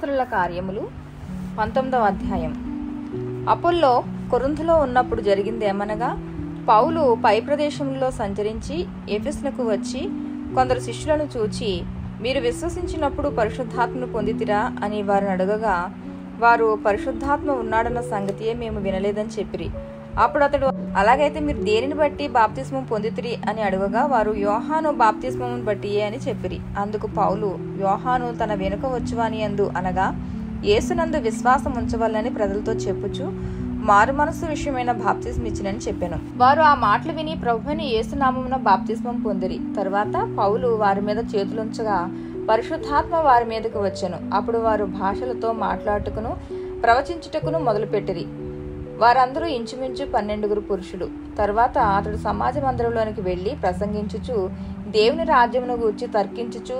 అపోస్తలుల కార్యములు 19వ అధ్యాయం. అపోల్లో కొరింథులో ఉన్నప్పుడు జరిగిందేమనగా, పౌలు పై ప్రదేశంలో సంచరించి ఎఫెసునకు వచ్చి కొందరు శిష్యులను చూచి, మీరు విశ్వసించినప్పుడు పరిశుద్ధాత్మను పొందితిరా అని వారిని అడగగా, వారు పరిశుద్ధాత్మ ఉన్నాడన్న సంగతియే మేము వినలేదని చెప్పిరి. అప్పుడు అతడు, అలాగైతే మీరు దేనిని బట్టి బాప్తిస్మం పొందితిరి అని అడగగా, వారు యోహాను బాప్తిస్మమును బట్టియే అని చెప్పిరి. అందుకు పౌలు, యోహాను తన వెనుక వచ్చువాని యందు అనగా యేసునందు విశ్వాసం ఉంచవలని ప్రజలతో చెప్పుచు మారు మనసు విషయమైన బాప్తిస్మం ఇచ్చినని చెప్పాను. వారు ఆ మాటలు విని ప్రభువుని యేసునామమున బాప్తిస్మం పొందిరి. తరువాత పౌలు వారి మీద చేతులుంచగా పరిశుద్ధాత్మ వారి మీదకు వచ్చెను. అప్పుడు వారు భాషలతో మాట్లాడుటకును ప్రవచించుటకును మొదలుపెట్టిరి. వారందరూ ఇంచుమించు 12 పురుషులు. తర్వాత అతడు సమాజ మందిరంలోనికి వెళ్లి ప్రసంగించుచు దేవుని రాజ్యమును గూర్చి తర్కించుచు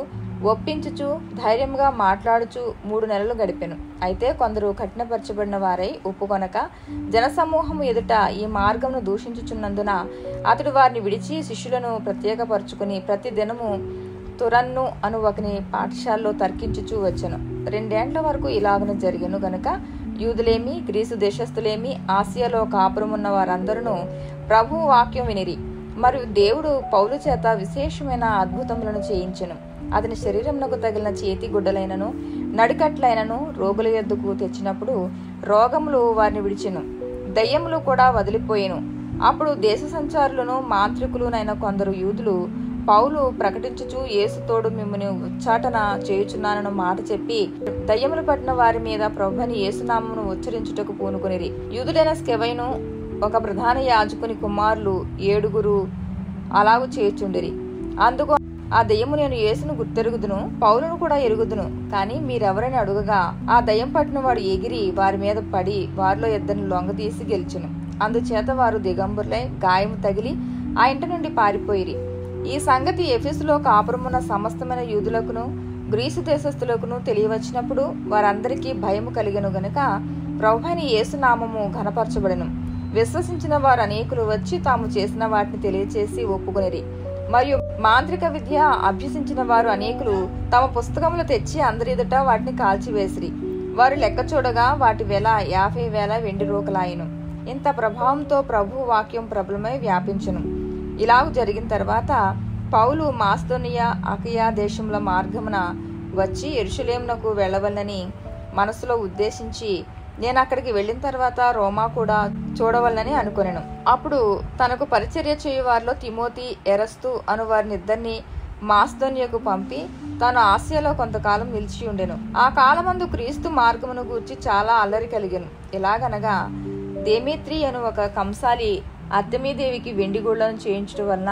ఒప్పించుచు ధైర్యంగా మాట్లాడుచు 3 నెలలు గడిపెను. అయితే కొందరు కఠినపరచబడిన వారై ఒప్పుకొనక జనసమూహము ఎదుట ఈ మార్గమును దూషించుచున్నందున అతడు వారిని విడిచి శిష్యులను ప్రత్యేకపరుచుకుని ప్రతి దినము తురన్ను అను ఒకని పాఠశాలలో తర్కించుచూ వచ్చెను. 2 ఏండ్ల వరకు ఇలాగను జరిగెను గనుక యూదులేమి గ్రీసు దేశస్థులేమి ఆసియాలో కాపురమున్న వారందరూ ప్రభు వాక్యం వినిరి. మరియు దేవుడు పౌలు చేత విశేషమైన అద్భుతములను చేయించెను. అతని శరీరమునకు తగిలిన చేతి గుడ్డలైనను నడికట్లైనను రోగుల యొద్దకు తెచ్చినప్పుడు రోగములు వారిని విడిచెను, దయ్యములు కూడా వదిలిపోయెను. అప్పుడు దేశ సంచారులను మాంత్రికులునైన కొందరు యూదులు పౌలు ప్రకటించుచు యేసు తోడు మిమ్మల్ని ఉచ్చాటన చేయుచున్నానను మాట చెప్పి దయ్యములు పట్టిన వారి మీద ప్రభుని యేసునామమును ఉచ్చరించుటకు పూనుకొనిరి. యూదుడైన స్కెవైను ఒక ప్రధాన యాజకుని కుమారులు 7 అలాగు చేయుచుండిరి. అందుకు ఆ దయ్యము, నేను యేసును గుర్తెరుగుదును, పౌలును కూడా ఎరుగుదును, కానీ మీరెవరని అడుగగా ఆ దయ్యం పట్టిన వాడు ఎగిరి వారి మీద పడి వారిలో 2 లొంగతీసి గెలిచెను. అందుచేత వారు దిగంబరులై గాయము తగిలి ఆ ఇంటి నుండి పారిపోయిరి. ఈ సంగతి ఎఫెసులో కాపురమున్న సమస్తమైన యూదులకును గ్రీసు దేశస్థులకును తెలియవచ్చినప్పుడు వారందరికీ భయము కలిగెను గనుక ప్రభువైన యేసు నామము ఘనపరచబడెను. విశ్వసించిన వారు అనేకులు వచ్చి తాము చేసిన వాటిని తెలియచేసి ఒప్పుకొనిరి. మరియు మాంత్రిక విద్య అభ్యసించిన వారు అనేకులు తమ పుస్తకములు తెచ్చి అందరి ఎదుట వాటిని కాల్చివేసిరి. వారు లెక్క చూడగా వాటి వెల 50,000 వెండి రూకలాయెను. ఇంత ప్రభావంతో ప్రభు వాక్యం ప్రబలమై వ్యాపించెను. ఇలాగ జరిగిన తర్వాత పౌలు మాసిదోనియా అకయా దేశముల మార్గమున వచ్చి యెరూషలేమునకు వెళ్ళవలనని మనసులో ఉద్దేశించి, నేను అక్కడికి వెళ్ళిన తర్వాత రోమా కూడా చూడవలనని అనుకొనెను. అప్పుడు తనకు పరిచర్య చేయు వారిలో తిమోతి, ఎరస్తు అను వారిని 2 మాసిదోనియాకు పంపి తాను ఆసియాలో కొంతకాలం నిలిచి ఉండెను. ఆ కాలమందు క్రీస్తు మార్గమును గూర్చి చాలా అల్లరి కలిగెను. ఎలాగనగా, దేమేత్రి అను ఒక కంసాలి అర్తెమీదేవికి వెండి గుళ్లను చేయించడం వలన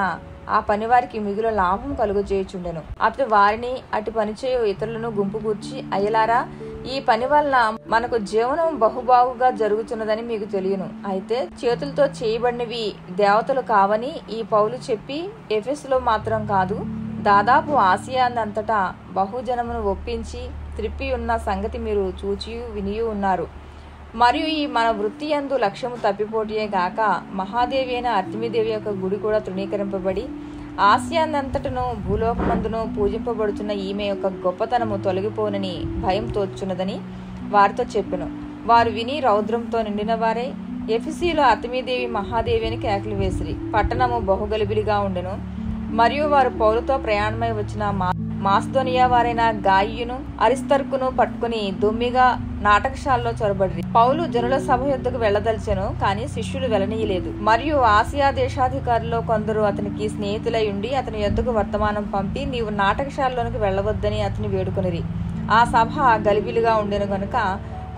ఆ పని వారికి మిగులు లాభం కలుగజేయుచుండెను. అతడు వారిని అటు పనిచేయు ఇతరులను గుంపు కూర్చి, అయ్యలారా, ఈ పని వలన మనకు జీవనం బహుబాగుగా జరుగుతున్నదని మీకు తెలియను. అయితే చేతులతో చేయబడినవి దేవతలు కావని ఈ పౌలు చెప్పి ఎఫెసులో మాత్రం కాదు, దాదాపు ఆసియానంతటా బహుజనమును ఒప్పించి త్రిప్పి ఉన్న సంగతి మీరు చూచియు వినియు ఉన్నారు. మరియు ఈ మన వృత్తి యందు లక్ష్యము తప్పిపోటియే గాక మహాదేవి అయిన అర్తెమీదేవి యొక్క గుడి కూడా తృణీకరింపబడి ఆసియానంతటను భూలోకమందును పూజింపబడుతున్న ఈమె యొక్క గొప్పతనము తొలగిపోనని భయం తోచున్నదని వారితో చెప్పెను. వారు విని రౌద్రంతో నిండిన వారై ఎఫెసీలో అర్తెమీదేవి మహాదేవి అని కేకలు వేసిరి. పట్టణము బహుగలిబిలిగా ఉండెను. మరియు వారు పౌలుతో ప్రయాణమై వచ్చిన మాసిదోనియా వారైన గాయియును అరిస్తర్కును పట్టుకుని దొమ్మిగా నాటకశాలలో చొరబడి పౌలు జనుల సభ యొద్దకు వెళ్లదలిచెను, కానీ శిష్యులు వెళ్ళనీయలేదు. మరియు ఆసియా దేశాధికారుల్లో కొందరు అతనికి స్నేహితులై ఉండి అతని యొద్దకు వర్తమానం పంపి, నీవు నాటకశాలలోనికి వెళ్ళవద్దని అతని వేడుకొనిరి. ఆ సభ గలిబిలిగా ఉండెను గనుక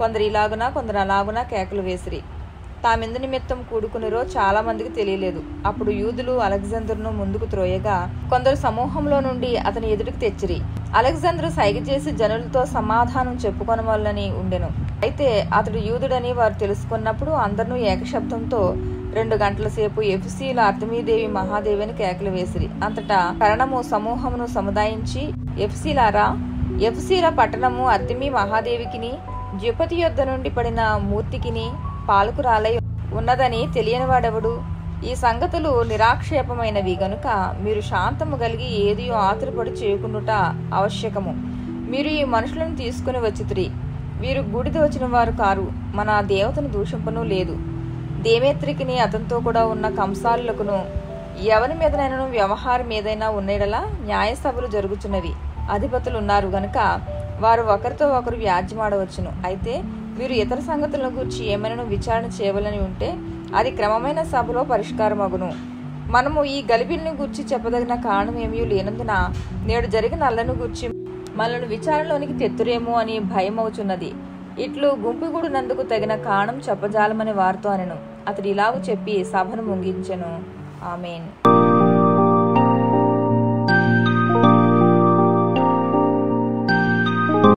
కొందరు ఇలాగునా కొందరు అలాగునా కేకలు వేసిరి. తామెందు నిమిత్తం కూడుకునిరో చాలా మందికి తెలియలేదు. అప్పుడు యూదులు అలెగ్జాందరును ముందుకు త్రోయగా కొందరు సమూహంలో నుండి అతని ఎదుటికి తెచ్చిరి. అలెగ్జాందరు సైగ చేసి జనులతో సమాధానం చెప్పుకొనవలనని ఉండెను. అయితే అతడు యూదుడని వారు తెలుసుకున్నప్పుడు అందరూ ఏకశబ్దంతో 2 గంటల సేపు ఎఫెసీల అర్తెమీదేవి మహాదేవి అని కేకలు వేసిరి. అంతటా కరణము సమూహమును సముదాయించి, ఎఫెసీలారా, ఎఫెసీల పట్టణము అర్తెమీ మహాదేవికిని ద్యుపతి యొద్ద నుండి పడిన మూర్తికిని పాలకురాలై ఉన్నదని తెలియని వాడెవడు? ఈ సంగతులు నిరాక్షేపమైనవి గనుక మీరు శాంతము కలిగి ఏదియో ఆతురపడి చేయకుండుట ఆవశ్యకము. మీరు ఈ మనుషులను తీసుకుని వచ్చితిరి. వీరు బూడిద వచ్చిన వారు కారు, మన దేవతను దూషింపను లేదు. దేమేత్రికిని అతనితో కూడా ఉన్న కంసాలులకును ఎవరి మీదనైనా వ్యవహారం ఏదైనా ఉన్నడలా న్యాయసభలు జరుగుచున్నవి. అధిపతులు ఉన్నారు గనుక వారు ఒకరితో ఒకరు వ్యాజ్యమాడవచ్చును. అయితే వీరు ఇతర సంగతులను గురించి ఏమైనా విచారణ చేయవలని ఉంటే అది క్రమమైన సభలో పరిష్కారమగును. మనము ఈ గలిబిలిని గూర్చి చెప్పదగిన కారణం ఏమీ లేనందున నేడు జరిగిన అల్లను గూర్చి మనల్ని విచారణలోనికి తెత్తురేమో అని భయం అవుచున్నది. ఇట్లు గుంపుగూడినందుకు తగిన కారణం చెప్పజాలమని వారితో అనెను. అతడు ఇలాగూ చెప్పి సభను ముగించెను. ఆమేన్.